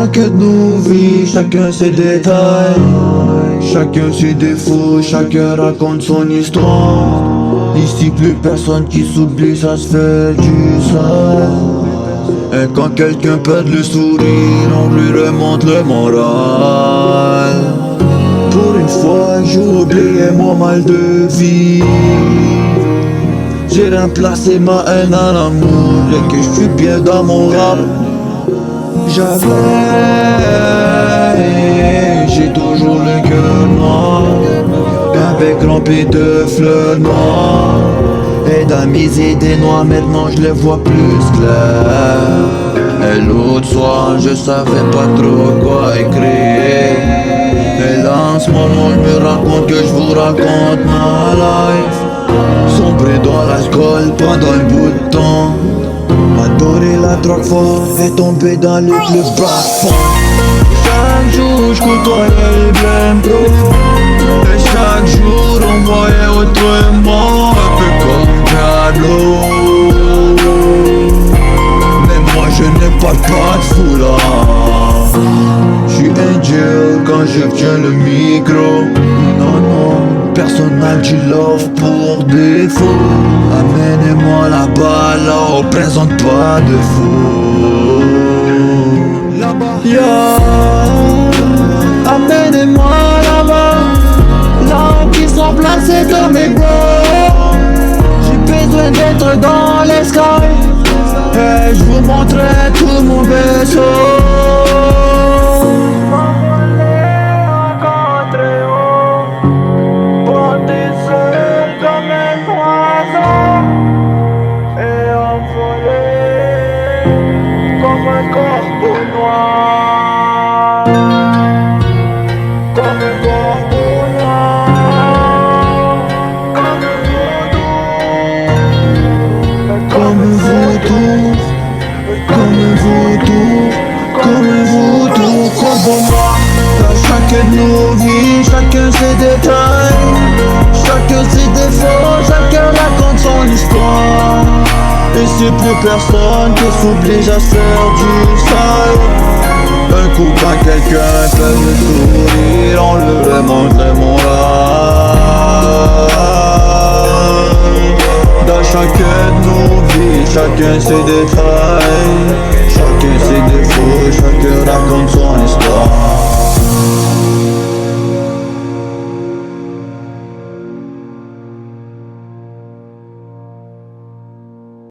chacun de nos vies, chacun ses détails, chacun ses défauts, chacun raconte son histoire. Ici plus personne qui s'oublie, ça se fait du sale. Et quand quelqu'un perd le sourire, on lui remonte le moral. Pour une fois j'ai oublié mon mal de vie. J'ai remplacé ma haine à l'amour et que je suis bien dans mon rap. J'ai toujours le cœur noir, avec rempli de fleurs noires. Et dans mes idées noires maintenant je les vois plus claires. Et l'autre soir je savais pas trop quoi écrire. Et là en ce moment je me raconte que je vous raconte ma life. Sombré dans l'alcool pendant un bout de temps, adorer la drogue fort et tomber dans le plus bas fond. Chaque jour je côtoyais le blême bro, et chaque jour on voyait autrement, un peu comme Pablo. Mais moi je n'ai pas de foulard. J'suis angel quand je tiens le micro. Non non, personne n'a du love pour défaut. Amenez-moi là-bas, là on présente pas de faux. Amenez-moi là-bas, là qui sont placés comme mes bros. J'ai besoin d'être dans les skies, et je vous montrerai tout mon vaisseau. Comme un corbeau noir, comme un corbeau noir, Comme un vautour, comme un vautour, comme un vautour, corbeau noir. Dans chacun de nos vies, chacun ses détails, chacun ses défauts, chacun raconte son histoire. Et c'est plus personne qui s'oblige à se faire du sale. Un coup quand quelqu'un fait le sourire, on lui remonte le moral. Dans chacun de nos vies, chacun ses détails, chacun ses défauts, chacun raconte son histoire.